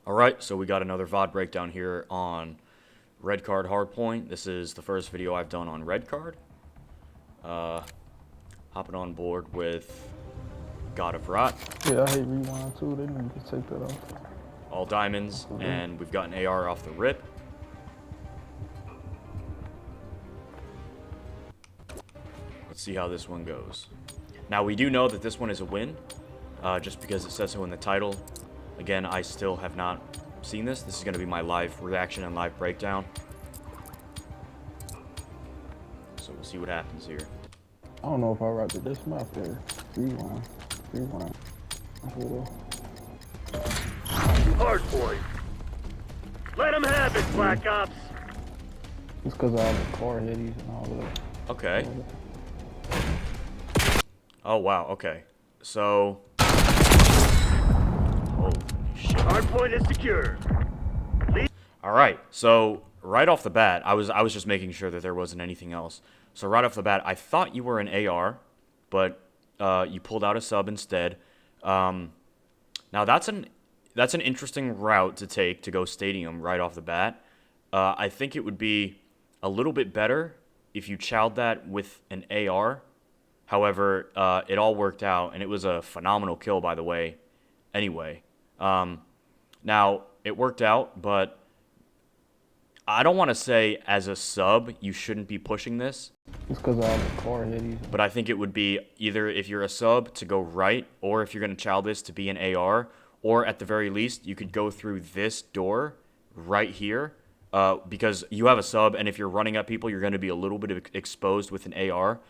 Alright, so we got another VOD breakdown here on Red Card Hardpoint. This is the first video I've done on Red Card. Hopping on board with God of Rot. Yeah, I hate rewind too. They need to take that off. All diamonds, and we've got an AR off the rip. Let's see how this one goes. Now, we do know that this one is a win, just because it says so in the title. Again, I still have not seen this. This is going to be my live reaction and live breakdown. So we'll see what happens here. I don't know if I write to this map there. Rewind. Hardpoint. Let him have it, Black Ops. It's because of all the car headies and all that. Okay. Oh, wow. Okay. So... Holy shit. Hardpoint is secure. Alright, so right off the bat, I was just making sure that there wasn't anything else. So right off the bat, I thought you were an AR, but you pulled out a sub instead. Now that's an interesting route to take to go Stadium right off the bat. I think it would be a little bit better if you chowed that with an AR. However, it all worked out, and it was a phenomenal kill, by the way. Anyway, now it worked out, but I don't want to say as a sub you shouldn't be pushing this. It's because of all the car headies. But I think it would be either if you're a sub to go right, or if you're going to chow this to be an AR, or at the very least you could go through this door right here, because you have a sub, and if you're running at people, you're going to be a little bit exposed with an AR.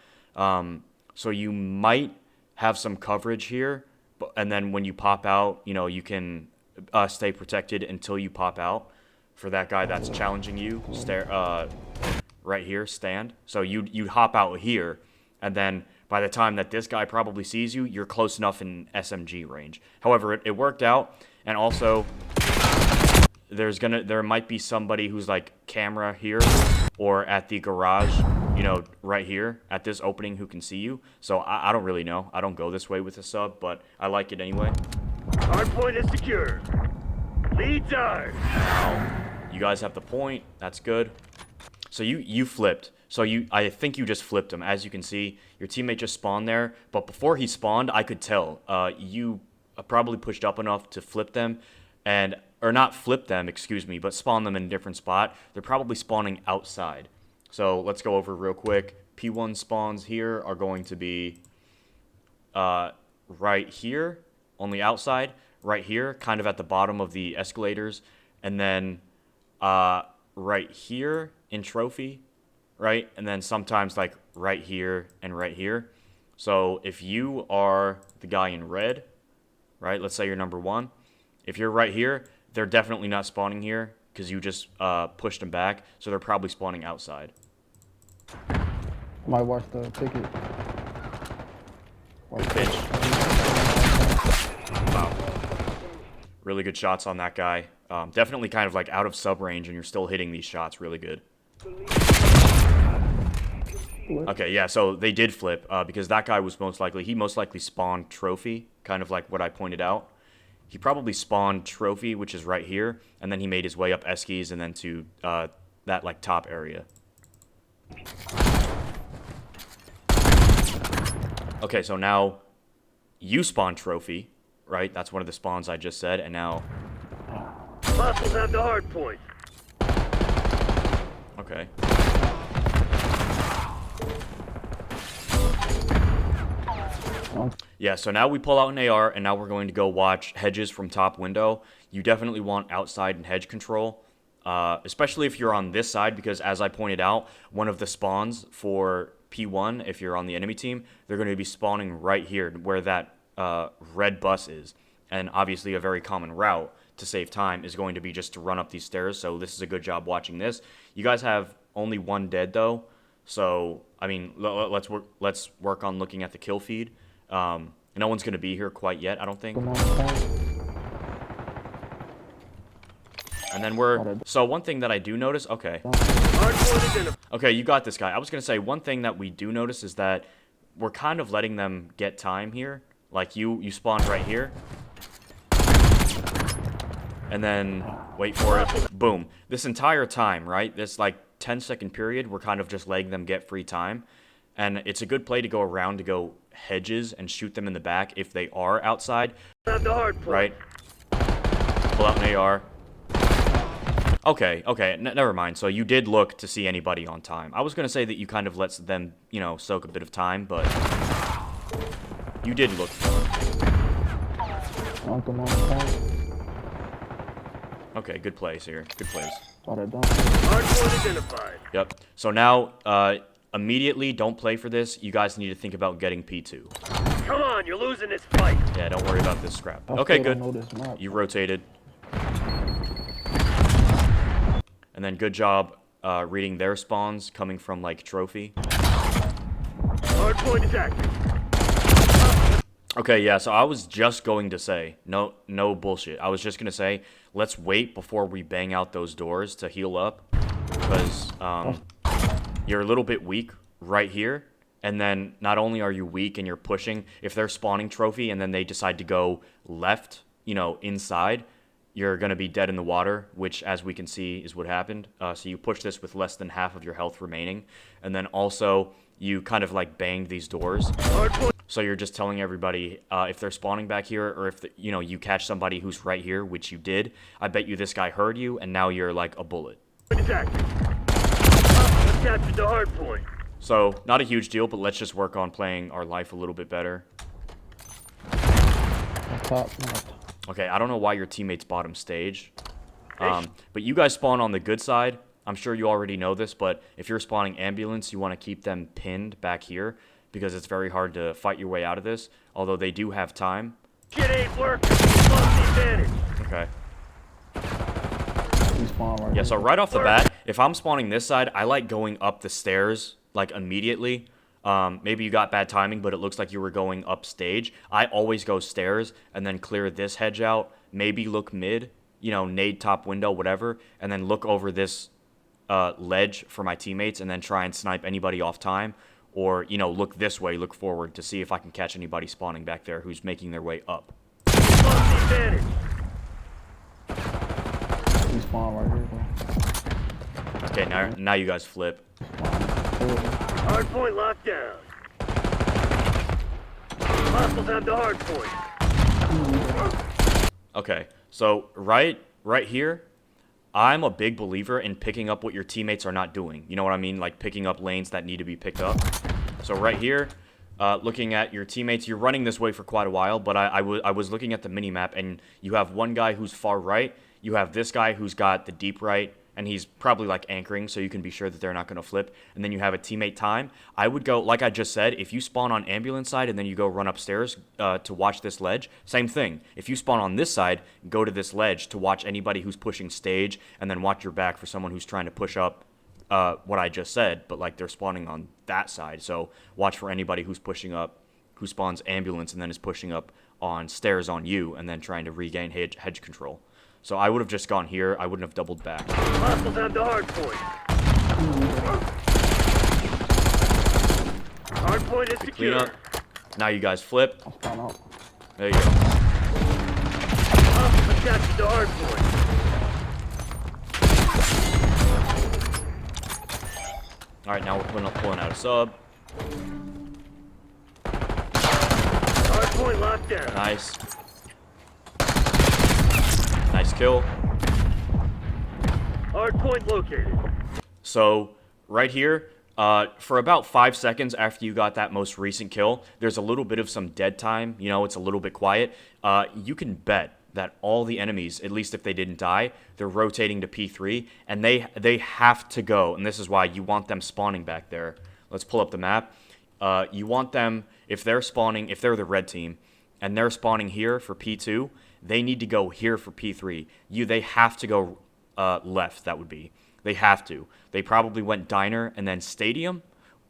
So you might have some coverage here, and then when you pop out, you know, you can stay protected until you pop out. For that guy that's challenging you, right here, stand. So you'd hop out here, and then by the time that this guy probably sees you, you're close enough in SMG range. However, it worked out, and also there might be somebody who's like camera here or at the garage, you know, right here at this opening who can see you. So I don't really know. I don't go this way with a sub, but I like it anyway. Hardpoint is secure. Leads are. Now, you guys have the point. That's good. So you flipped. So I think you just flipped him. As you can see, your teammate just spawned there. But before he spawned, I could tell. You probably pushed up enough to flip them, or not flip them, excuse me, but spawn them in a different spot. They're probably spawning outside. So let's go over real quick. P1 spawns here are going to be right here on the outside, right here, kind of at the bottom of the escalators, and then right here in trophy, right? And then sometimes like right here and right here. So if you are the guy in red, right? Let's say you're number 1. If you're right here, they're definitely not spawning here because you just pushed them back. So they're probably spawning outside. Might watch the ticket. Pitch. Wow. Really good shots on that guy. Definitely kind of like out of sub range, and you're still hitting these shots really good. Okay, yeah, so they did flip because that guy was most likely spawned trophy, kind of like what I pointed out. He probably spawned trophy, which is right here, and then he made his way up Eskies and then to that like top area. Okay, so now you spawn trophy, right? That's one of the spawns I just said, and now... Hostiles have the hard point. Okay. Yeah, so now we pull out an AR, and now we're going to go watch hedges from top window. You definitely want outside and hedge control, especially if you're on this side, because as I pointed out, one of the spawns for P1, if you're on the enemy team, they're going to be spawning right here where that red bus is. And obviously a very common route to save time is going to be just to run up these stairs, so this is a good job watching this. You guys have only 1 dead though, so I mean let's work on looking at the kill feed. No one's going to be here quite yet, I don't think. And then so one thing that I do notice, okay, you got this guy. I was going to say one thing that we do notice is that we're kind of letting them get time here. Like you spawned right here. And then, wait for it, boom. This entire time, right, this like 10-second period, we're kind of just letting them get free time. And it's a good play to go around to go hedges and shoot them in the back if they are outside, Found the hard point. right? Pull out an AR. Okay, never mind. So you did look to see anybody on time. I was going to say that you kind of let them, you know, soak a bit of time, but you did look. Want them on the point. Okay, good plays here. Good plays. Thought I done. Hard point identified. Yep. So now, immediately, don't play for this. You guys need to think about getting P2. Come on, you're losing this fight. Yeah, don't worry about this scrap. I Okay, still good. don't know this map. You rotated. And then good job reading their spawns coming from, like, trophy. Hard point is active. Okay, yeah, so I was just going to say, no bullshit. I was just going to say, let's wait before we bang out those doors to heal up. Because you're a little bit weak right here. And then not only are you weak and you're pushing, if they're spawning trophy and then they decide to go left, you know, inside, you're going to be dead in the water, which, as we can see, is what happened. So you push this with less than half of your health remaining. And then also, you kind of, like, banged these doors. Hard point. So you're just telling everybody, if they're spawning back here, or if, you know, you catch somebody who's right here, which you did, I bet you this guy heard you, and now you're, like, a bullet. Is active. I've captured the hard point. So, not a huge deal, but let's just work on playing our life a little bit better. On top map. Okay, I don't know why your teammates bottom stage. But you guys spawn on the good side. I'm sure you already know this, but if you're spawning ambulance, you want to keep them pinned back here because it's very hard to fight your way out of this, although they do have time. Shit ain't working. Lost the advantage. Okay. We spawn right Yeah, here. so right off the bat, if I'm spawning this side, I like going up the stairs, like, immediately. Maybe you got bad timing, but it looks like you were going up stage. I always go stairs and then clear this hedge out, maybe look mid, you know, nade top window, whatever, and then look over this ledge for my teammates and then try and snipe anybody off time. Or, you know, look this way, look forward to see if I can catch anybody spawning back there who's making their way up. Lost the advantage. We spawn right here, bro. Okay, now you guys flip. Hard point locked down. Hostiles have the hard point. Okay, so right here, I'm a big believer in picking up what your teammates are not doing. You know what I mean? Like picking up lanes that need to be picked up. So right here, looking at your teammates, you're running this way for quite a while, but I was looking at the mini-map, and you have one guy who's far right, you have this guy who's got the deep right, and he's probably, like, anchoring, so you can be sure that they're not going to flip, and then you have a teammate time. I would go, like I just said, if you spawn on ambulance side and then you go run upstairs to watch this ledge, same thing. If you spawn on this side, go to this ledge to watch anybody who's pushing stage, and then watch your back for someone who's trying to push up what I just said, but, like, they're spawning on that side, so watch for anybody who's pushing up, who spawns ambulance and then is pushing up on stairs on you, and then trying to regain hedge control. So I would have just gone here. I wouldn't have doubled back. Hostiles have the hard point. Hard point is Clean secure. up. Now you guys flip. I'll spawn out. There you go. Hostiles have captured the hard point. All right, now we're pulling out a sub. Hard point locked down. Nice. Nice kill. Hard point located. So right here, for about 5 seconds after you got that most recent kill, there's a little bit of some dead time. You know, it's a little bit quiet. You can bet that all the enemies, at least if they didn't die, they're rotating to P3, and they have to go. And this is why you want them spawning back there. Let's pull up the map. You want them, if they're spawning, if they're the red team, and they're spawning here for P2, they need to go here for P3. They have to go left, that would be. They have to. They probably went diner and then stadium,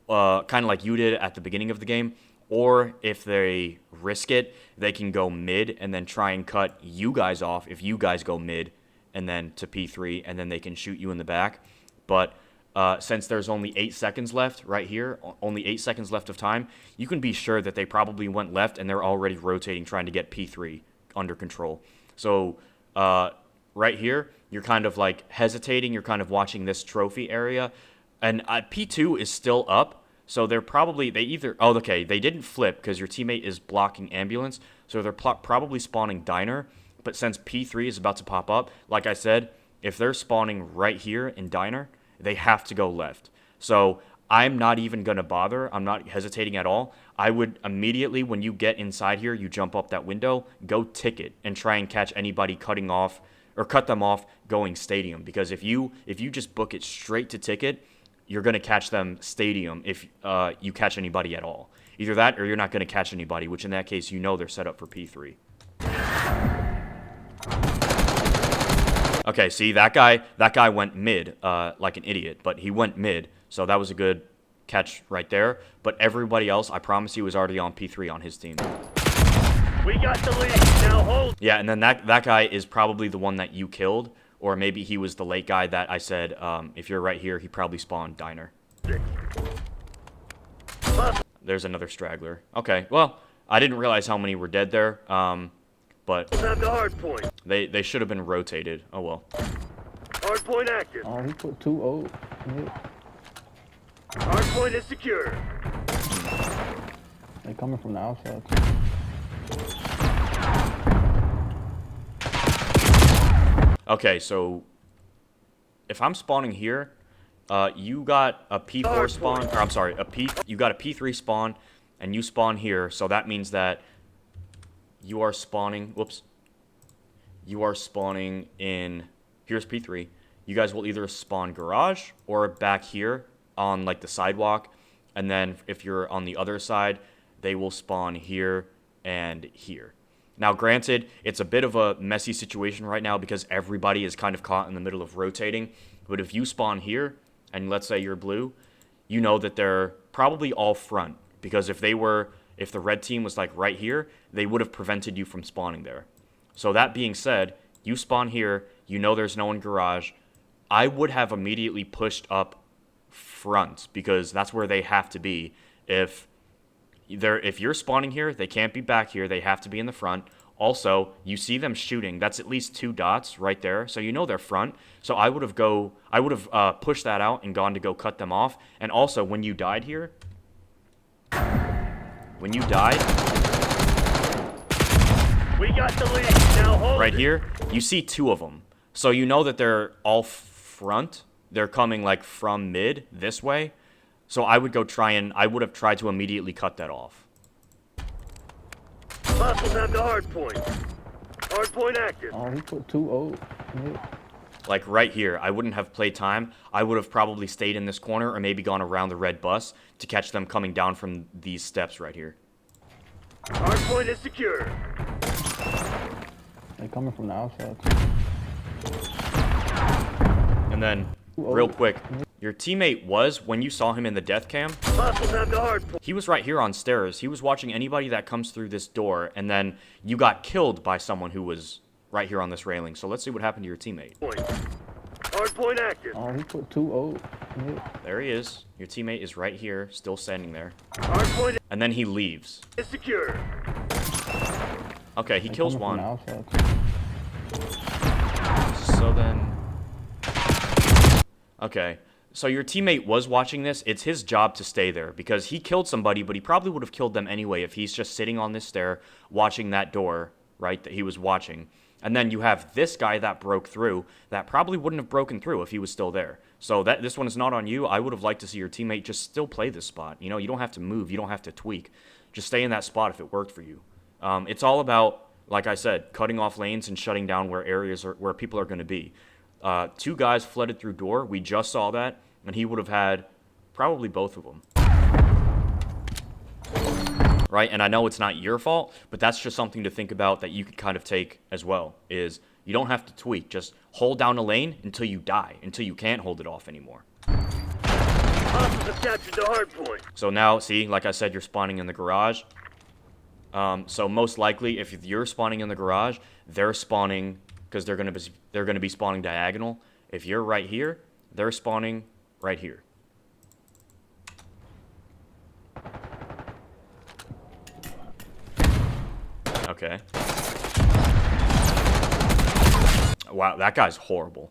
kind of like you did at the beginning of the game. Or if they risk it, they can go mid and then try and cut you guys off if you guys go mid and then to P3, and then they can shoot you in the back. But since there's only 8 seconds left right here, only 8 seconds left of time, you can be sure that they probably went left and they're already rotating trying to get P3 under control. So right here, you're kind of like hesitating. You're kind of watching this trophy area. And P2 is still up. So they're probably, oh, okay, they didn't flip because your teammate is blocking ambulance. So they're probably spawning diner. But since P3 is about to pop up, like I said, if they're spawning right here in diner, they have to go left. So I'm not even going to bother. I'm not hesitating at all. I would immediately, when you get inside here, you jump up that window, go ticket, and try and catch anybody cutting off or cut them off going stadium. Because if you just book it straight to ticket, you're going to catch them stadium if you catch anybody at all. Either that or you're not going to catch anybody, which in that case, you know they're set up for P3. Okay, see, that guy went mid like an idiot, but he went mid, so that was a good catch right there. But everybody else, I promise you, was already on P3 on his team. We got the lead. Now hold. Yeah, and then that guy is probably the one that you killed, or maybe he was the late guy that I said, if you're right here, he probably spawned diner. There's another straggler. Okay, well, I didn't realize how many were dead there, but Have the hard point. they should have been rotated. Oh, well. Hard point active. Oh, he put 2-0. Yeah. Hard point is secure. They coming from the outside. Okay, so if I'm spawning here, you got a P4 spawn, or I'm sorry, you got a P3 spawn, and you spawn here, so that means that you are spawning, you are spawning in, here's P3. You guys will either spawn garage or back here on like the sidewalk, and then if you're on the other side, they will spawn here and here. Now, granted, it's a bit of a messy situation right now because everybody is kind of caught in the middle of rotating, but if you spawn here, and let's say you're blue, you know that they're probably all front, because if the red team was like right here, they would have prevented you from spawning there. So that being said, you spawn here, you know there's no one garage. I would have immediately pushed up front because that's where they have to be. If you're spawning here, they can't be back here. They have to be in the front. Also, you see them shooting. That's at least 2 dots right there, so you know they're front. So I would have pushed that out and gone to go cut them off. And also, when you died here, we got the lead. Now hold. right here, you see 2 of them. So you know that they're all front. They're coming like from mid this way. So I would have tried to immediately cut that off. Hostiles have the hard point. Hard point active. Oh, he put 2-0. Yeah. Like right here, I wouldn't have played time. I would have probably stayed in this corner or maybe gone around the red bus to catch them coming down from these steps right here. Hard point is secure. They coming from the outside. And then, real quick, your teammate was, when you saw him in the death cam, Hostiles have the hard point. he was right here on stairs. He was watching anybody that comes through this door, and then you got killed by someone who was right here on this railing. So let's see what happened to your teammate. Hard point active. Oh, he put 2-0. Yeah. There he is. Your teammate is right here, still standing there. Hard point And then he leaves. is secure. Okay, he They kills coming from one. the outside. So then... Okay, so your teammate was watching this. It's his job to stay there because he killed somebody, but he probably would have killed them anyway if he's just sitting on this stair watching that door, right, that he was watching. And then you have this guy that broke through that probably wouldn't have broken through if he was still there. So this one is not on you. I would have liked to see your teammate just still play this spot. You know, you don't have to move. You don't have to tweak. Just stay in that spot if it worked for you. It's all about, like I said, cutting off lanes and shutting down where people are going to be. 2 guys flooded through door. We just saw that, and he would have had probably both of them. Right, and I know it's not your fault, but that's just something to think about that you could kind of take as well, is you don't have to tweak. Just hold down a lane until you die, until you can't hold it off anymore. Hostiles have captured the hard point. So now, see, like I said, you're spawning in the garage. So most likely, if you're spawning in the garage, they're spawning, because they're gonna be spawning diagonal. If you're right here, they're spawning right here. Okay. wow, that guy's horrible.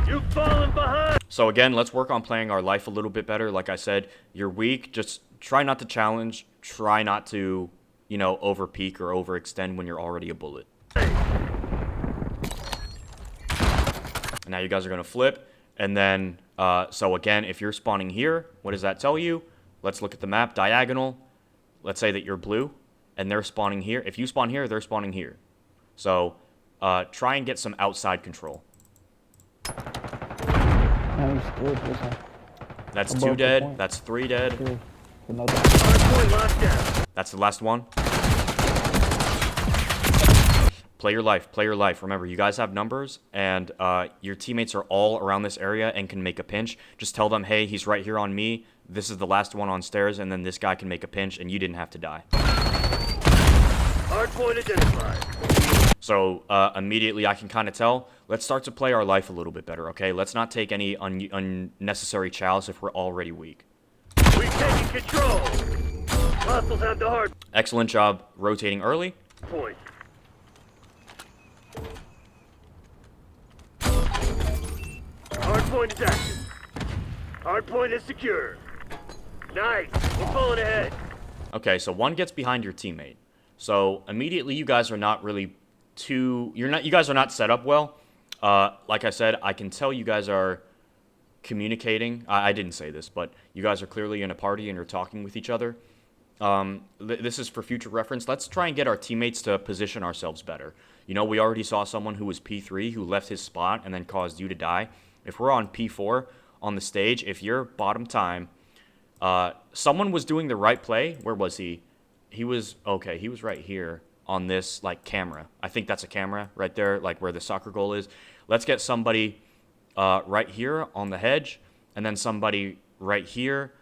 You've fallen behind! So again, let's work on playing our life a little bit better. Like I said, you're weak. Just try not to challenge. Try not to, you know, over-peak or overextend when you're already a bullet. And now you guys are going to flip. And then, so again, if you're spawning here, what does that tell you? Let's look at the map. Diagonal. Let's say that you're blue, and they're spawning here. If you spawn here, they're spawning here. So, try and get some outside control. That's 2 dead. That's 3 dead. That's the last one. Play your life. Play your life. Remember, you guys have numbers, and your teammates are all around this area and can make a pinch. Just tell them, hey, he's right here on me. This is the last one on stairs, and then this guy can make a pinch, and you didn't have to die. Hardpoint identified. So immediately I can kind of tell. Let's start to play our life a little bit better, okay? Let's not take any unnecessary chows if we're already weak. We've taken control. Hostiles have the hard Excellent job rotating early. point. Hardpoint is active. Hardpoint is secure. Nice. We're pulling ahead. Okay, so one gets behind your teammate. So immediately you guys are not really you guys are not set up well. Like I said, I can tell you guys are communicating. I didn't say this, but you guys are clearly in a party and you're talking with each other. This is for future reference. Let's try and get our teammates to position ourselves better. You know, we already saw someone who was P3 who left his spot and then caused you to die. If we're on P4 on the stage, if you're bottom time, someone was doing the right play. Where was he? He was right here on this, like, camera. I think that's a camera right there, like where the soccer goal is. Let's get somebody right here on the hedge, and then somebody right here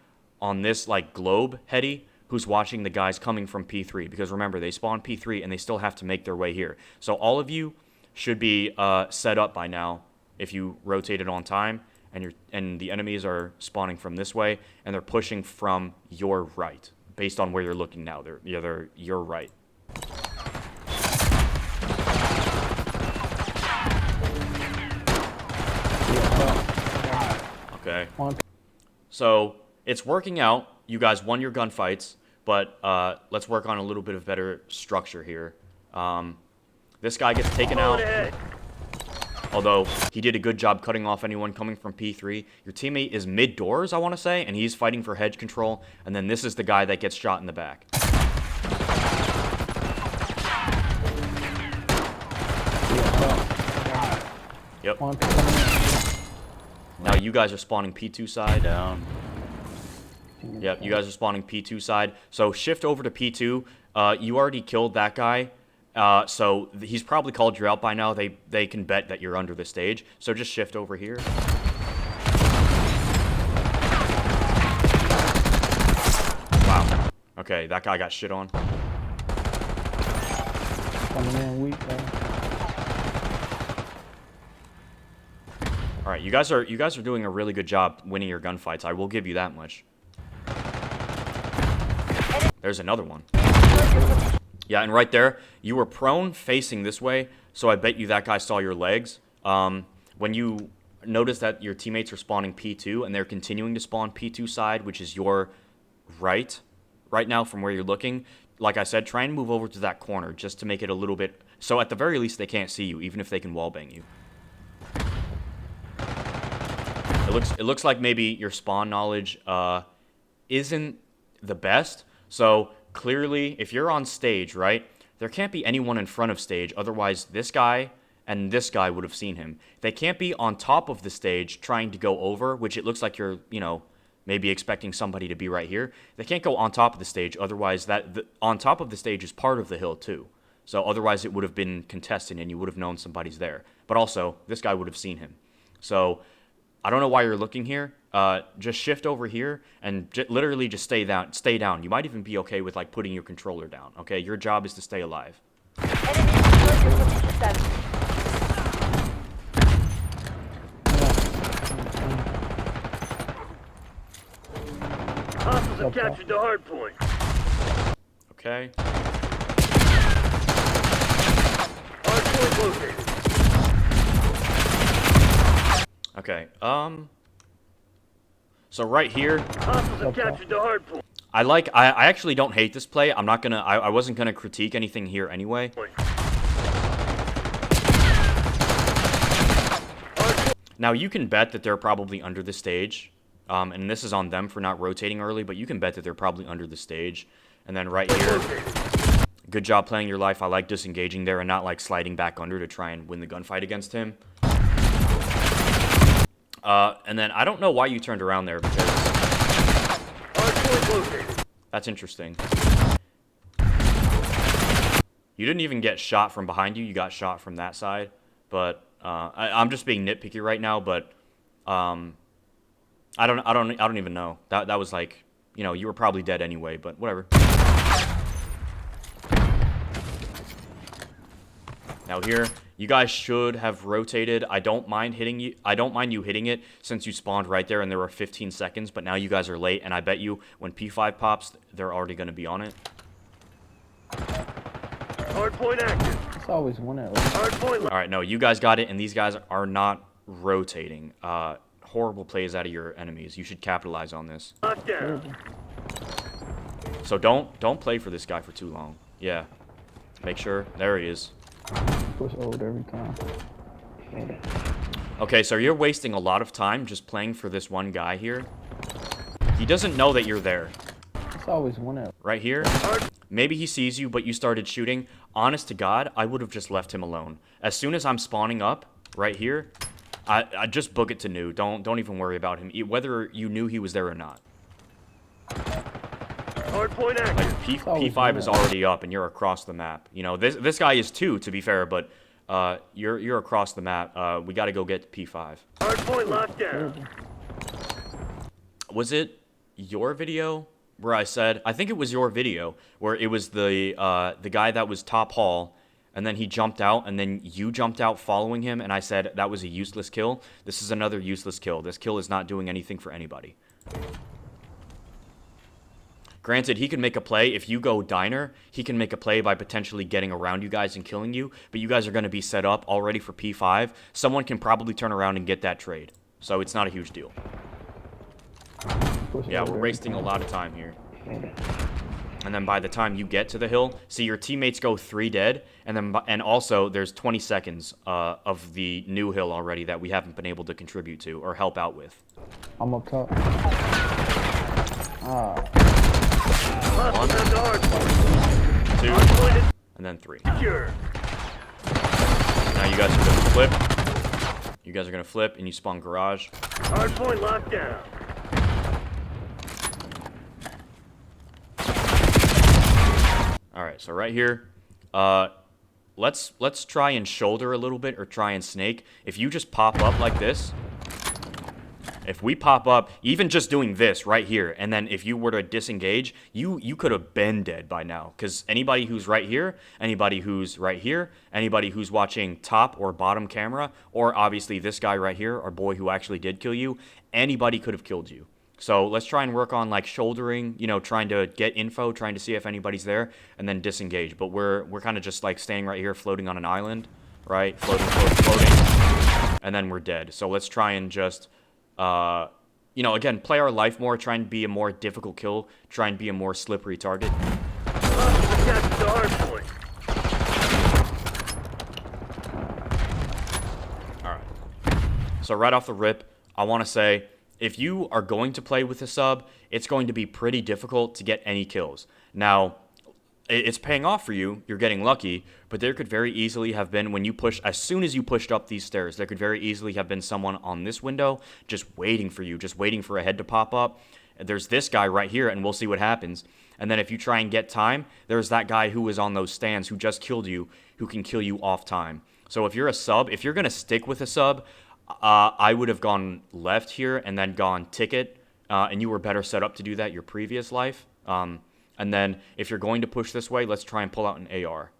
on this, like, globe heady who's watching the guys coming from P3. Because remember, they spawn P3, and they still have to make their way here. So all of you should be set up by now if you rotated on time, and the enemies are spawning from this way, and they're pushing from your right. Based on where you're looking now, they're your right. Okay. So it's working out. You guys won your gunfights, but let's work on a little bit of better structure here. This guy gets taken out. Although he did a good job cutting off anyone coming from P3. Your teammate is mid-doors, I want to say, and he's fighting for hedge control. And then this is the guy that gets shot in the back. Yep. Now you guys are spawning P2 side. Down. Yep, you guys are spawning P2 side. So shift over to P2. You already killed that guy. So he's probably called you out by now. They can bet that you're under the stage. So just shift over here. Wow. Okay, that guy got shit on. Coming in weak, All right, you guys are doing a really good job winning your gunfights. I will give you that much. There's another one. Yeah, and right there, you were prone facing this way, so I bet you that guy saw your legs. When you notice that your teammates are spawning P2 and they're continuing to spawn P2 side, which is your right now from where you're looking, like I said, try and move over to that corner just to make it a little bit... So at the very least, they can't see you, even if they can wallbang you. It looks like maybe your spawn knowledge isn't the best, so... Clearly, if you're on stage, right, there can't be anyone in front of stage. Otherwise, this guy and this guy would have seen him. They can't be on top of the stage trying to go over, which it looks like you're, you know, maybe expecting somebody to be right here. They can't go on top of the stage. Otherwise, on top of the stage is part of the hill, too. So otherwise, it would have been contested and you would have known somebody's there. But also, this guy would have seen him. So I don't know why you're looking here. Just shift over here and literally just stay down. You might even be okay with, like, putting your controller down, okay? Your job is to stay alive. Hostiles have captured the hard point. Okay. Okay. So right here, Hostiles have captured the hard point. I actually don't hate this play. I'm not gonna, I wasn't gonna critique anything here anyway. Now you can bet that they're probably under the stage. And this is on them for not rotating early, but you can bet that they're probably under the stage. And then right here, good job playing your life. I like disengaging there and not like sliding back under to try and win the gunfight against him. And then I don't know why you turned around there because that's interesting. You didn't even get shot from behind you. You got shot from that side. But I'm just being nitpicky right now. But I don't even know. That was like, you know, you were probably dead anyway. But whatever. Now here, you guys should have rotated. I don't mind hitting you. I don't mind you hitting it since you spawned right there and there were 15 seconds. But now you guys are late, and I bet you when P5 pops, they're already going to be on it. Hardpoint active. It's always one at Hardpoint. All right, no, you guys got it, and these guys are not rotating. Horrible plays out of your enemies. You should capitalize on this. Locked down. So don't play for this guy for too long. Yeah, make sure. There he is. push old every time. Okay, so you're wasting a lot of time just playing for this one guy here. He doesn't know that you're there. It's always one at. Right here. Maybe he sees you, but you started shooting. Honest to God, I would have just left him alone. As soon as I'm spawning up, right here, I just book it to new. Don't even worry about him, whether you knew he was there or not. Hardpoint active. Like P5 is already up, and you're across the map. You know, this guy is too, to be fair, but you're across the map. We got to go get P5. Hardpoint locked down. Was it your video where I said, I think it was your video where it was the guy that was top hall, and then he jumped out, and then you jumped out following him, and I said that was a useless kill. This is another useless kill. This kill is not doing anything for anybody. Granted, he can make a play. If you go diner, he can make a play by potentially getting around you guys and killing you, but you guys are going to be set up already for P5. Someone can probably turn around and get that trade, so it's not a huge deal. Yeah, we're wasting a lot of time here. And then by the time you get to the hill, see your teammates go 3 dead, and also there's 20 seconds of the new hill already that we haven't been able to contribute to or help out with. I'm up top. Ah. 1, 2, and then 3. Now you guys are gonna flip. You guys are gonna flip, and you spawn garage. Hardpoint locked down. All right, so right here, let's try and shoulder a little bit or try and snake. If you just pop up like this, if we pop up, even just doing this right here, and then if you were to disengage, you could have been dead by now. Because anybody who's right here, anybody who's right here, anybody who's watching top or bottom camera, or obviously this guy right here, our boy who actually did kill you, anybody could have killed you. So let's try and work on like shouldering, you know, trying to get info, trying to see if anybody's there, and then disengage. But we're kind of just like staying right here, floating on an island, right? Floating, and then we're dead. So let's try and just, you know, again, play our life more, try and be a more difficult kill, try and be a more slippery target. All right. So right off the rip, I want to say, if you are going to play with a sub, it's going to be pretty difficult to get any kills. Now, it's paying off for you. You're getting lucky, but there could very easily have been, when you push, as soon as you pushed up these stairs, there could very easily have been someone on this window just waiting for you, just waiting for a head to pop up. There's this guy right here, and we'll see what happens. And then if you try and get time, there's that guy who was on those stands who just killed you, who can kill you off time. So if you're a sub, if you're going to stick with a sub, I would have gone left here and then gone ticket, and you were better set up to do that your previous life. And then if you're going to push this way, let's try and pull out an AR.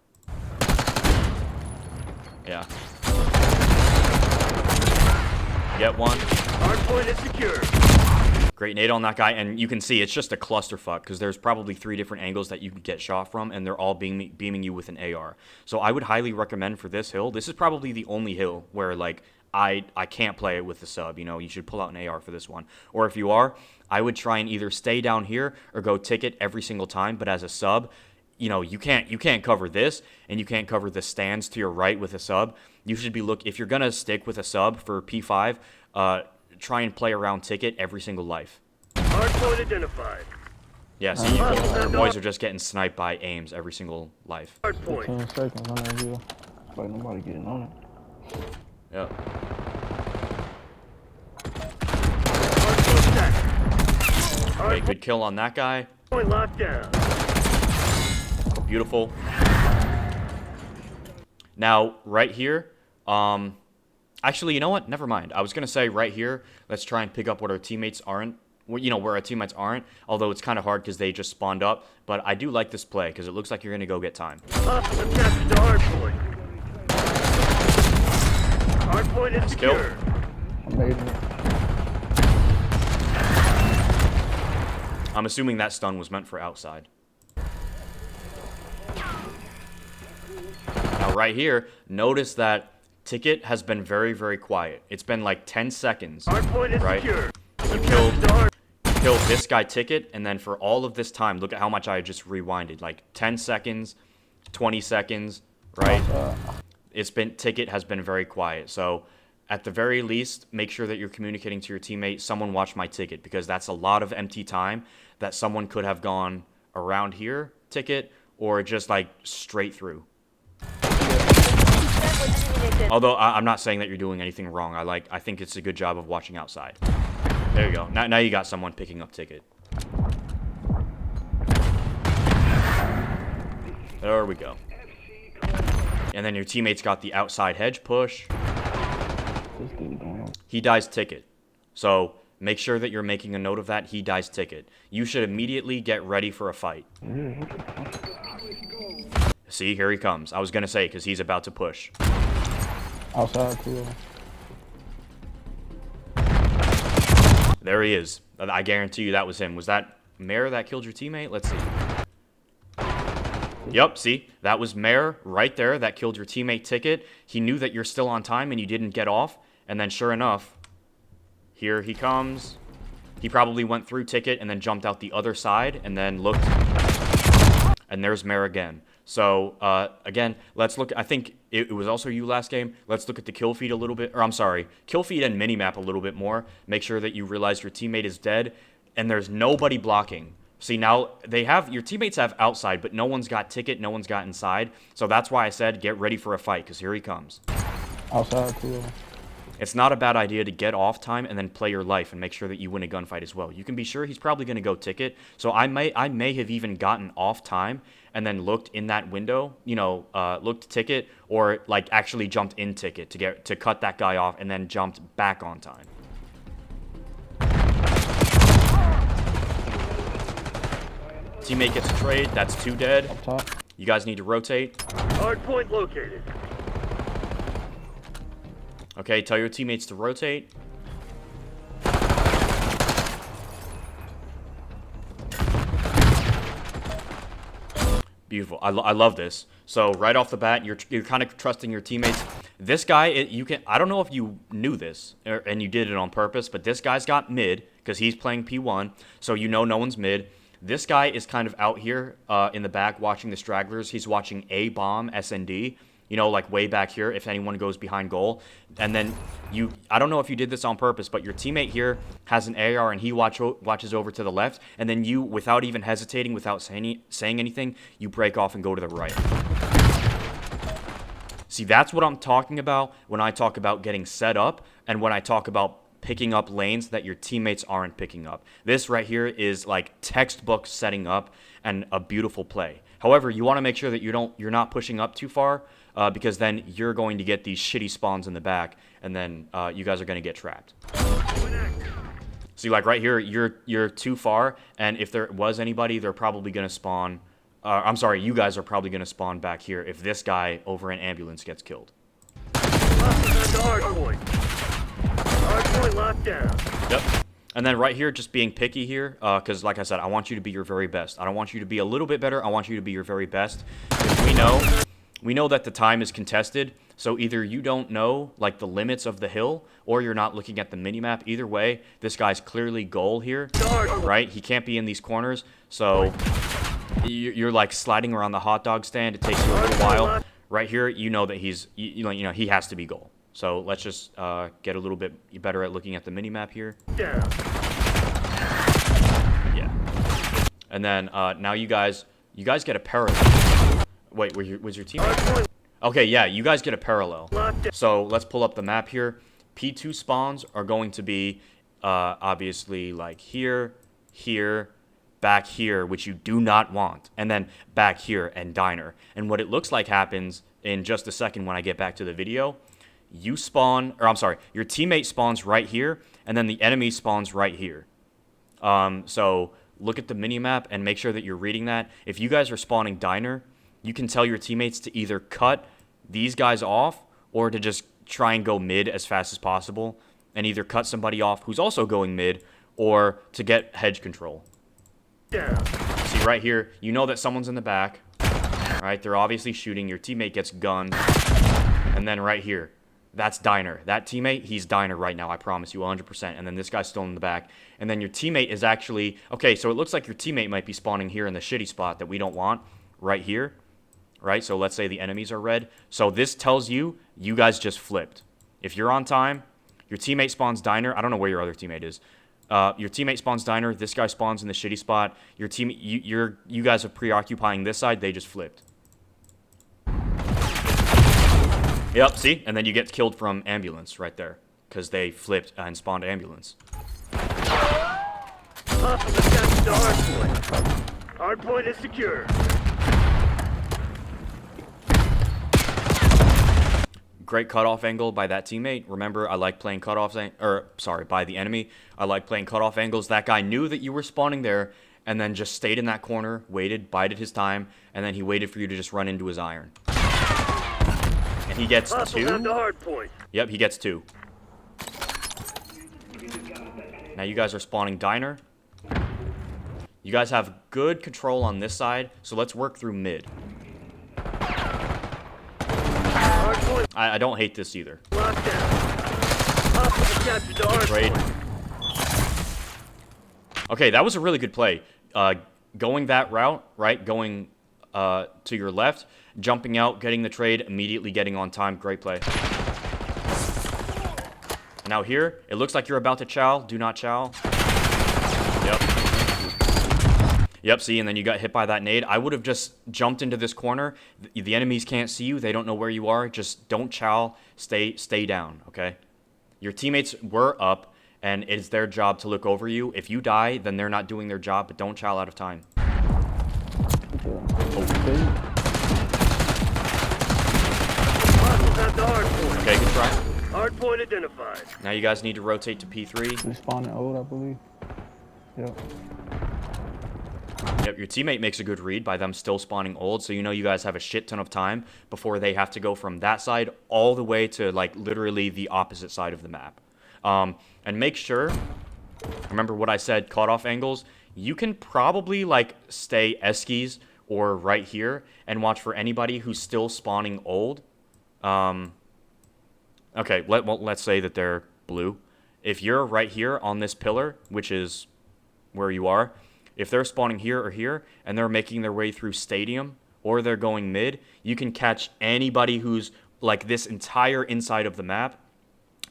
Yeah. Get one. Hardpoint is secure. Great nade on that guy, and you can see it's just a clusterfuck because there's probably 3 different angles that you can get shot from, and they're all beaming you with an AR. So I would highly recommend for this hill. This is probably the only hill where like I can't play it with the sub. You know, you should pull out an AR for this one. Or if you are, I would try and either stay down here or go ticket every single time. But as a sub, you know, you can't cover this, and you can't cover the stands to your right with a sub. You should be if you're gonna stick with a sub for P5, try and play around ticket every single life. Hardpoint identified. Yeah, see, your boys are just getting sniped by aims every single life. Hardpoint. 10 seconds on that deal. Like nobody getting on it. Yeah. Hardpoint set. Okay, good kill on that guy. Hardpoint locked down. Beautiful. Now, right here, actually, you know what? Never mind. I was going to say right here, let's try and pick up what our teammates aren't. You know, where our teammates aren't, although it's kind of hard because they just spawned up. But I do like this play because it looks like you're going to go get time. Hostile captured the hardpoint. Hardpoint is Kill. secure. Amazing. I'm assuming that stun was meant for outside. Now, right here, notice that ticket has been very, very quiet. It's been like 10 seconds, Hardpoint is right? secure. You killed this guy ticket, and then for all of this time, look at how much I just rewinded. Like 10 seconds, 20 seconds, right? Ticket has been very quiet. So at the very least, make sure that you're communicating to your teammate, someone watch my ticket, because that's a lot of empty time that someone could have gone around here, ticket, or just like straight through. Although I'm not saying that you're doing anything wrong. I think it's a good job of watching outside. There you go. Now you got someone picking up ticket. There we go. And then your teammates got the outside hedge push. He dies ticket. So make sure that you're making a note of that. He dies ticket. You should immediately get ready for a fight. See, here he comes. I was going to say, because he's about to push. Outside too. There he is. I guarantee you that was him. Was that Mare that killed your teammate? Let's see. Yep, see? That was Mare right there that killed your teammate ticket. He knew that you're still on time and you didn't get off. And then sure enough, here he comes. He probably went through ticket and then jumped out the other side and then looked. And there's Mare again. So, again, let's look. I think it was also you last game. Let's look at the kill feed a little bit. Or, I'm sorry, kill feed and minimap a little bit more. Make sure that you realize your teammate is dead and there's nobody blocking. See, now your teammates have outside, but no one's got ticket, no one's got inside. So that's why I said get ready for a fight, because here he comes. Outside too. It's not a bad idea to get off time and then play your life and make sure that you win a gunfight as well. You can be sure he's probably going to go ticket. So I may have even gotten off time and then looked in that window, looked ticket, or like actually jumped in ticket to cut that guy off and then jumped back on time. Teammate gets a trade. That's 2 dead. Up top. You guys need to rotate. Hardpoint located. Okay, tell your teammates to rotate. Beautiful. I love this. So right off the bat, you're kind of trusting your teammates. This guy, I don't know if you knew this and you did it on purpose, but this guy's got mid because he's playing P1, so no one's mid. This guy is kind of out here in the back watching the stragglers. He's watching A bomb SND. Like way back here, if anyone goes behind goal. And then I don't know if you did this on purpose, but your teammate here has an AR and he watches over to the left. And then you, without even hesitating, without saying anything, you break off and go to the right. See, that's what I'm talking about when I talk about getting set up and when I talk about picking up lanes that your teammates aren't picking up. This right here is like textbook setting up and a beautiful play. However, you want to make sure that you're not pushing up too far, because then you're going to get these shitty spawns in the back, and then you guys are going to get trapped. See, like right here, you're too far, and if there was anybody, they're probably going to spawn. I'm sorry, you guys are probably going to spawn back here if this guy over an ambulance gets killed. Hardpoint. Hardpoint locked down. Yep. And then right here, just being picky here, because like I said, I want you to be your very best. I don't want you to be a little bit better. I want you to be your very best. Because we know that the time is contested, So either you don't know like the limits of the hill, or you're not looking at the minimap. Either way, this guy's clearly goal here, right? He can't be in these corners, so you're like sliding around the hot dog stand. It takes you a little while. Right here, you know that you know he has to be goal. So let's just get a little bit better at looking at the minimap here. Yeah. And then now you guys get a parallel. Wait, was your teammate? Okay, yeah, you guys get a parallel. So let's pull up the map here. P2 spawns are going to be obviously like here, here, back here, which you do not want, and then back here and diner. And what it looks like happens in just a second when I get back to the video, you spawn, or I'm sorry, your teammate spawns right here, and then the enemy spawns right here. So look at the minimap and make sure that you're reading that. If you guys are spawning diner, you can tell your teammates to either cut these guys off or to just try and go mid as fast as possible and either cut somebody off who's also going mid or to get hedge control. See right here, you know that someone's in the back, right? They're obviously shooting. Your teammate gets gunned. And then right here, that's diner. That teammate, he's diner right now, I promise you 100%. And then this guy's still in the back. And then your teammate is actually, okay, so it looks like your teammate might be spawning here in the shitty spot that we don't want, right here, right? So let's say the enemies are red. So this tells you, you guys just flipped. If you're on time, your teammate spawns diner. I don't know where your other teammate is. Your teammate spawns diner. This guy spawns in the shitty spot. Your team, you guys are preoccupying this side. They just flipped. Yep, see? And then you get killed from ambulance right there. Because they flipped and spawned ambulance. Hardpoint is secure. Great cutoff angle by that teammate. Remember, I like playing cutoffs, by the enemy. I like playing cutoff angles. That guy knew that you were spawning there and then just stayed in that corner, waited, bided his time, and then he waited for you to just run into his iron. And he gets 2. Yep, he gets 2. Now you guys are spawning diner. You guys have good control on this side, so let's work through mid. I don't hate this either. Great. Okay, that was a really good play. Going that route, right? Going to your left, jumping out, getting the trade, immediately getting on time. Great play. Now here, it looks like you're about to chow. Do not chow. Yep. Yep, see, and then you got hit by that nade. I would have just jumped into this corner. The enemies can't see you. They don't know where you are. Just don't chow. Stay down, okay? Your teammates were up, and it's their job to look over you. If you die, then they're not doing their job, but don't chow out of time. Okay, good try. Hardpoint identified. Now you guys need to rotate to P3. They spawned old, I believe. Yep. Yep, your teammate makes a good read by them still spawning old, so you know you guys have a shit ton of time before they have to go from that side all the way to, like, literally the opposite side of the map. And make sure, remember what I said, cutoff angles, you can probably, like, stay eskies or right here and watch for anybody who's still spawning old. Okay, let's say that they're blue. If you're right here on this pillar, which is where you are, if they're spawning here or here, and they're making their way through stadium, or they're going mid, you can catch anybody who's, like, this entire inside of the map.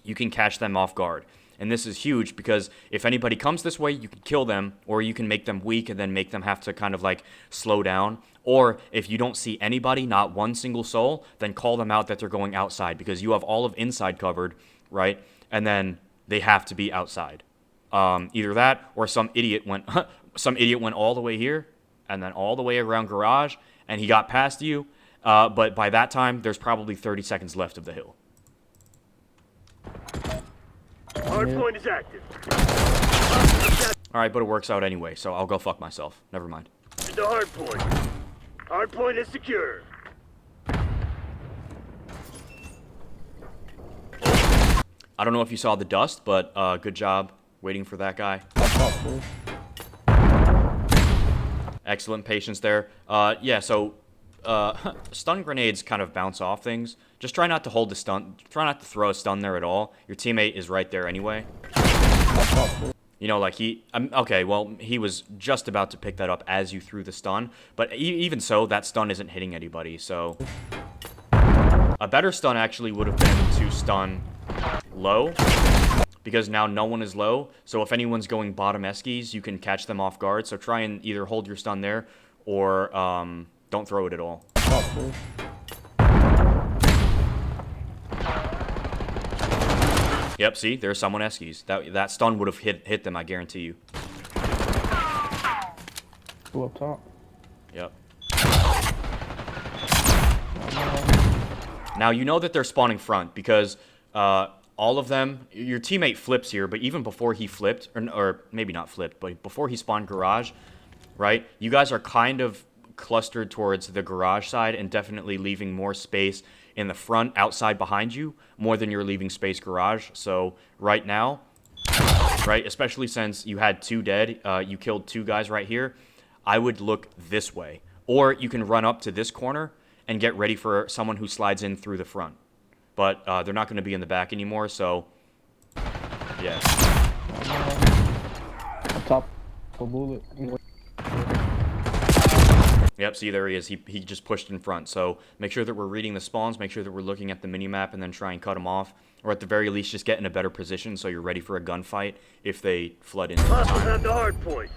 You can catch them off guard. And this is huge, because if anybody comes this way, you can kill them, or you can make them weak and then make them have to kind of, like, slow down. Or if you don't see anybody, not one single soul, then call them out that they're going outside, because you have all of inside covered, right? And then they have to be outside. Either that, or some idiot went all the way here and then all the way around garage, and he got past you. But by that time, there's probably 30 seconds left of the hill. Hardpoint is active. All right, but it works out anyway, so I'll go fuck myself. Never mind. The hardpoint. Hardpoint is secure. I don't know if you saw the dust, but good job waiting for that guy. Excellent patience there. Yeah, so stun grenades kind of bounce off things. Just try not to hold the stun. Try not to throw a stun there at all. Your teammate is right there anyway. You know, like okay, well, he was just about to pick that up as you threw the stun. But even so, that stun isn't hitting anybody, so... A better stun actually would have been to stun low, because now no one is low. So if anyone's going bottom eskies, you can catch them off guard. So try and either hold your stun there, or don't throw it at all. Yep, see, there's someone eskies. That stun would have hit them, I guarantee you. Go up top. Yep. Now, you know that they're spawning front because all of them, your teammate flips here, but even before he flipped, or maybe not flipped, but before he spawned garage, right, you guys are kind of clustered towards the garage side and definitely leaving more space in the front, outside, behind you, more than you're leaving space garage. So right now, right, especially since you had 2 dead, you killed 2 guys right here, I would look this way. Or you can run up to this corner and get ready for someone who slides in through the front. But they're not going to be in the back anymore, so yeah. Up top, a bullet. Yep, see, there he is. He just pushed in front. So make sure that we're reading the spawns, make sure that we're looking at the minimap, and then try and cut them off. Or at the very least, just get in a better position so you're ready for a gunfight if they flood in. Hostiles have the hard point.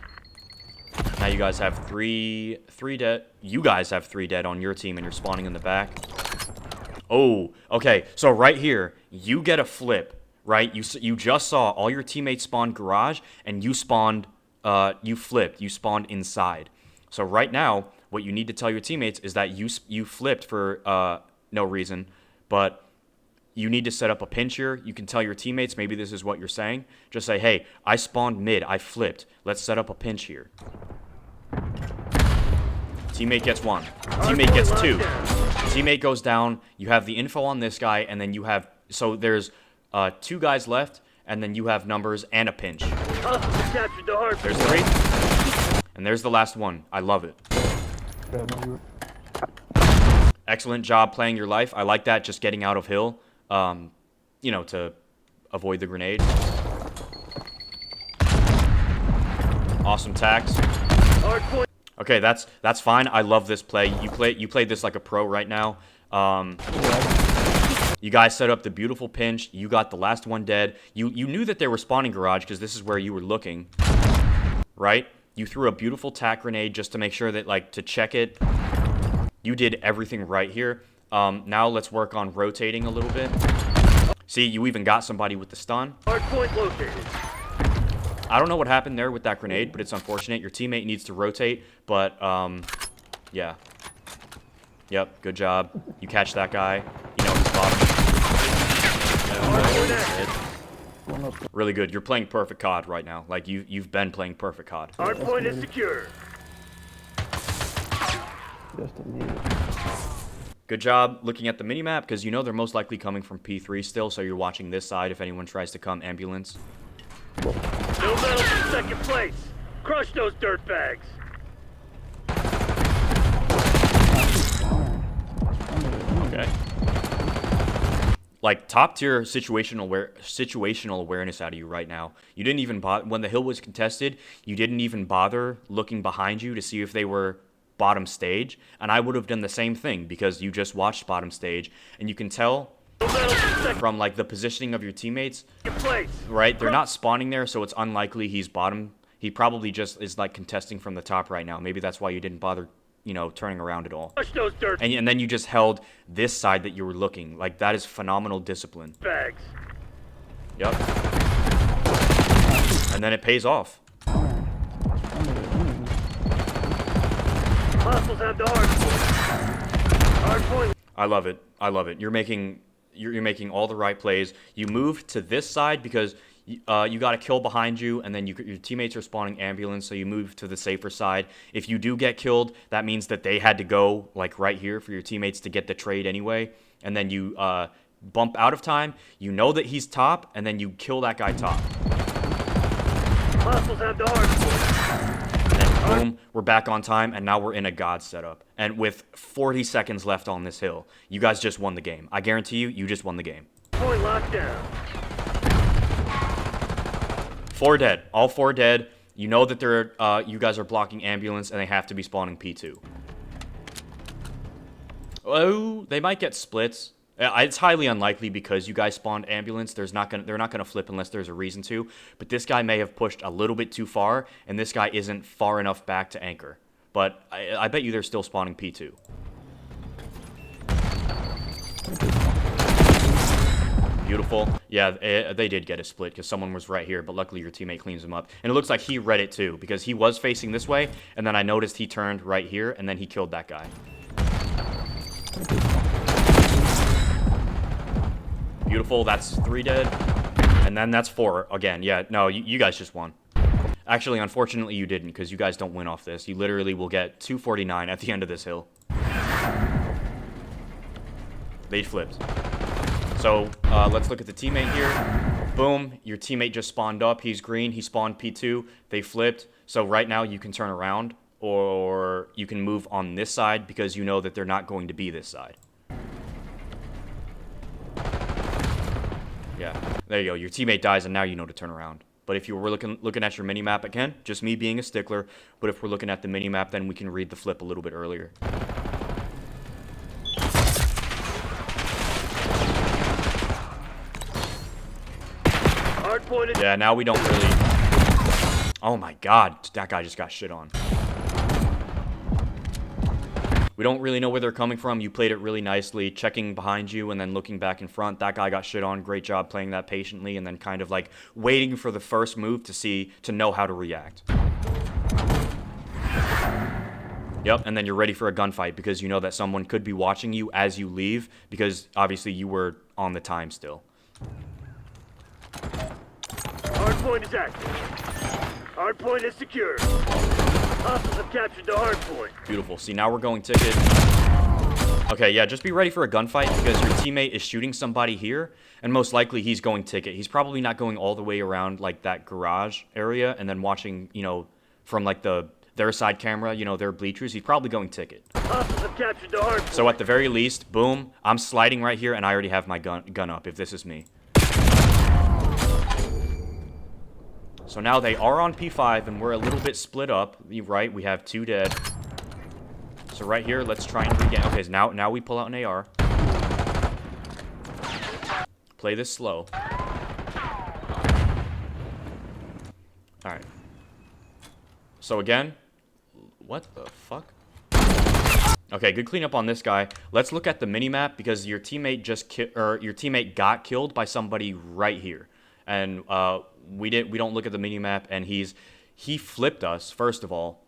Now you guys have three dead. You guys have 3 dead on your team, and you're spawning in the back. Oh, okay. So right here, you get a flip, right? You just saw all your teammates spawn garage, and you spawned. You flipped. You spawned inside. So right now, what you need to tell your teammates is that you flipped for no reason, but you need to set up a pinch here. You can tell your teammates, maybe this is what you're saying. Just say, hey, I spawned mid, I flipped. Let's set up a pinch here. Teammate gets 1. Teammate gets 2. Teammate goes down. You have the info on this guy, and then you have... So there's 2 guys left, and then you have numbers and a pinch. There's 3. And there's the last one. I love it. Excellent job playing your life. I like that, just getting out of hill, you know, to avoid the grenade. Awesome tax. Okay, that's fine. I love this play. You played this like a pro right now. You guys set up the beautiful pinch. You got the last one dead. You knew that they were spawning garage because this is where you were looking, right? You threw a beautiful tack grenade just to make sure that, like, to check it. You did everything right here. Now let's work on rotating a little bit. See, you even got somebody with the stun. Hardpoint located. I don't know what happened there with that grenade, but it's unfortunate. Your teammate needs to rotate, but, yeah. Yep, good job. You catch that guy. You know, he's bottom. Really good. You're playing perfect COD right now. Like, you've been playing perfect COD. Hardpoint is secure. Just a minute. Good job looking at the minimap, because you know they're most likely coming from P3 still, so you're watching this side if anyone tries to come ambulance. No medals in second place. Crush those dirtbags. Okay. Like, top tier situational awareness out of you right now. You didn't even bother when the hill was contested. You didn't even bother looking behind you to see if they were bottom stage, and I would have done the same thing because you just watched bottom stage, and you can tell from, like, the positioning of your teammates, right? They're not spawning there, so it's unlikely he's bottom. He probably just is, like, contesting from the top right now. Maybe that's why you didn't bother, you know, turning around at all. And then you just held this side that you were looking. Like, that is phenomenal discipline. Bags. Yep. And then it pays off. Hostiles have the hardpoint. I love it. I love it. You're making all the right plays. You moved to this side because you got a kill behind you, and then your teammates are spawning ambulance, so you move to the safer side. If you do get killed, that means that they had to go, like, right here for your teammates to get the trade anyway, and then you bump out of time. You know that he's top, and then you kill that guy top. Hostiles have the hardpoint. Boom, we're back on time, and now we're in a god setup. And with 40 seconds left on this hill, you guys just won the game. I guarantee you, you just won the game. Point locked down. 4 dead. All 4 dead. You know that they're, you guys are blocking ambulance, and they have to be spawning P2. Oh, they might get splits. It's highly unlikely because you guys spawned ambulance. They're not gonna flip unless there's a reason to. But this guy may have pushed a little bit too far, and this guy isn't far enough back to anchor. But I bet you they're still spawning P2. Beautiful. Yeah, they did get a split because someone was right here, but luckily your teammate cleans him up. And it looks like he read it too because he was facing this way, and then I noticed he turned right here, and then he killed that guy. Beautiful, that's 3 dead. And then that's 4 again. Yeah, no, you guys just won. Actually, unfortunately, you didn't, because you guys don't win off this. You literally will get 249 at the end of this hill. They flipped. So, let's look at the teammate here. Boom, your teammate just spawned up. He's green, he spawned P2. They flipped. So right now, you can turn around, or you can move on this side, because you know that they're not going to be this side. Yeah, there you go. Your teammate dies, and now you know to turn around. But if you were looking at your mini-map, again, just me being a stickler, but if we're looking at the mini-map, then we can read the flip a little bit earlier. Hardpoint is... Yeah, now we don't really... Oh my god, that guy just got shit on. We don't really know where they're coming from. You played it really nicely, checking behind you and then looking back in front. That guy got shit on. Great job playing that patiently and then kind of like waiting for the first move to know how to react. Yep, and then you're ready for a gunfight because you know that someone could be watching you as you leave because obviously you were on the time still. Hardpoint is active. Hardpoint is secure. Hostiles have captured the hardpoint. Beautiful. See, now we're going ticket. Okay, yeah, just be ready for a gunfight because your teammate is shooting somebody here, and most likely he's going ticket. He's probably not going all the way around, like, that garage area and then watching, you know, from, like, their side camera, you know, their bleachers. He's probably going ticket. Hostiles have captured the hardpoint. So at the very least, boom, I'm sliding right here, and I already have my gun up if this is me. So now they are on P5, and we're a little bit split up. Right, we have 2 dead. So right here, let's try and regain. Okay, so now we pull out an AR. Play this slow. Alright. So again, what the fuck? Okay, good cleanup on this guy. Let's look at the mini-map, because your teammate your teammate got killed by somebody right here. And we don't look at the mini-map, and he flipped us, first of all.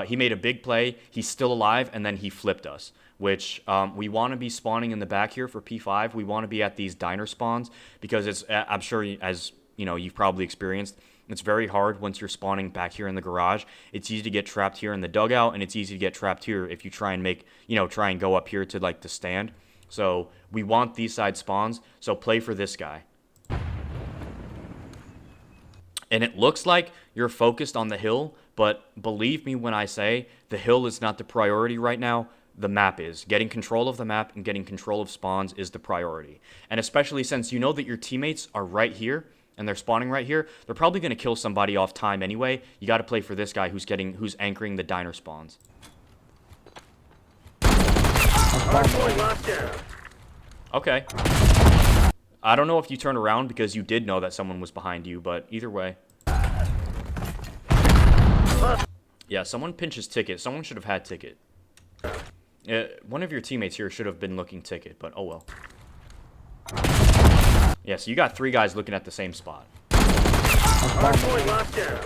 He made a big play, he's still alive, and then he flipped us, which we want to be spawning in the back here for P5. We want to be at these diner spawns, because it's, I'm sure, as you know, you've probably experienced, it's very hard once you're spawning back here in the garage. It's easy to get trapped here in the dugout, and it's easy to get trapped here if you try and go up here to, like, the stand. So we want these side spawns, so play for this guy. And it looks like you're focused on the hill, but believe me when I say the hill is not the priority right now. The map is. Getting control of the map and getting control of spawns is the priority. And especially since you know that your teammates are right here and they're spawning right here, they're probably going to kill somebody off time anyway. You got to play for this guy who's anchoring the diner spawns. Hardpoint locked down. Okay. I don't know if you turned around because you did know that someone was behind you, but either way. Yeah, someone pinches ticket. Someone should have had ticket. One of your teammates here should have been looking ticket, but oh well. Yeah, so you got 3 guys looking at the same spot. Hardpoint locked down.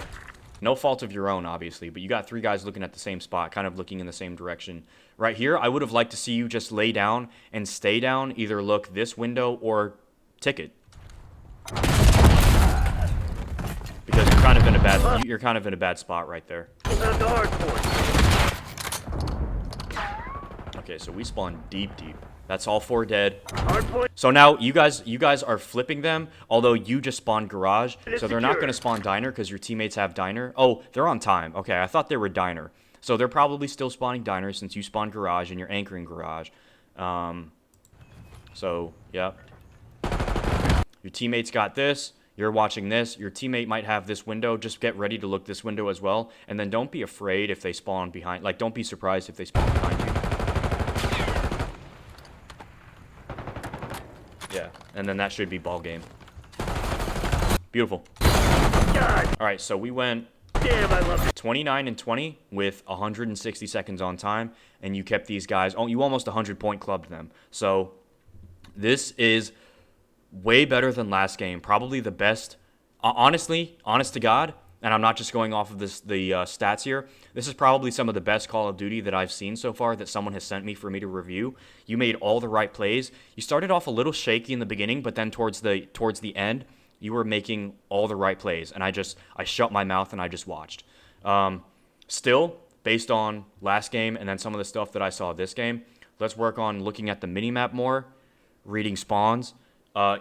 No fault of your own, obviously, but you got 3 guys looking at the same spot, kind of looking in the same direction. Right here, I would have liked to see you just lay down and stay down, either look this window or ticket. Because you're kind of in a bad spot right there. Pull out the hardpoint. Okay, so we spawned deep. That's all 4 dead. Hardpoint So now you guys are flipping them, although you just spawned garage. So they're not secure. going to spawn diner because your teammates have diner. Oh, they're on time. Okay, I thought they were diner. So they're probably still spawning diner since you spawned garage and you're anchoring garage. So, yeah. Your teammates got this. You're watching this. Your teammate might have this window. Just get ready to look this window as well. And then don't be afraid if they spawn behind. Like, don't be surprised if they spawn behind you. Yeah, and then that should be ball game. Beautiful. God All right, so we went damn, I love it. 29 and 20 with 160 seconds on time, and you kept these guys. Oh, you almost 100-point clubbed them. So this is way better than last game. Probably the best. Honestly, honest to God, and I'm not just going off of the stats here. This is probably some of the best Call of Duty that I've seen so far that someone has sent me for me to review. You made all the right plays. You started off a little shaky in the beginning, but then towards the end, you were making all the right plays, and I shut my mouth and I just watched. Still, based on last game and then some of the stuff that I saw this game, let's work on looking at the minimap more, reading spawns.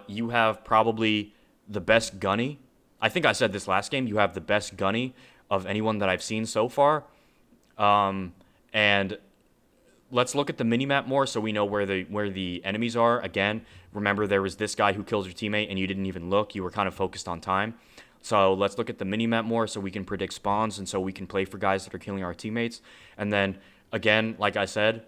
You have probably the best gunny. I think I said this last game. You have the best gunny of anyone that I've seen so far. And let's look at the minimap more so we know where the enemies are. Again, remember there was this guy who killed your teammate and you didn't even look. You were kind of focused on time. So let's look at the minimap more so we can predict spawns and so we can play for guys that are killing our teammates. And then, again, like I said,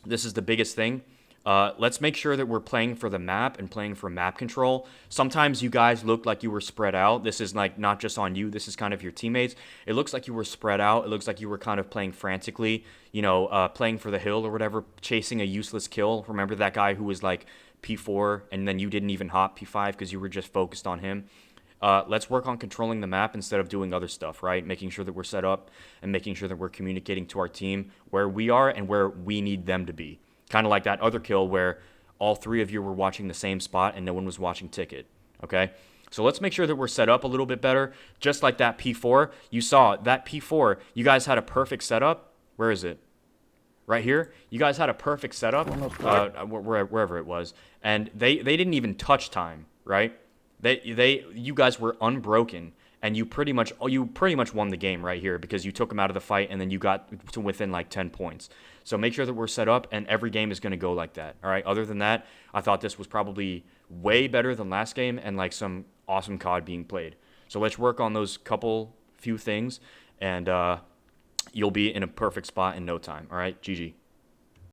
this is the biggest thing. Let's make sure that we're playing for the map and playing for map control. Sometimes you guys looked like you were spread out. This is like not just on you. This is kind of your teammates. It looks like you were spread out. It looks like you were kind of playing frantically, playing for the hill or whatever, chasing a useless kill. Remember that guy who was like P4 and then you didn't even hop P5 because you were just focused on him. Let's work on controlling the map instead of doing other stuff, right? Making sure that we're set up and making sure that we're communicating to our team where we are and where we need them to be. Kind of like that other kill where all 3 of you were watching the same spot and no one was watching ticket, okay? So let's make sure that we're set up a little bit better. Just like that P4, you saw that P4, you guys had a perfect setup. Where is it? Right here. You guys had a perfect setup, wherever it was, and they didn't even touch time, right? You guys were unbroken, and you pretty much won the game right here because you took them out of the fight, and then you got to within like 10 points. So make sure that we're set up, and every game is going to go like that. All right. Other than that, I thought this was probably way better than last game, and like some awesome COD being played. So let's work on those few things, and you'll be in a perfect spot in no time. All right. GG.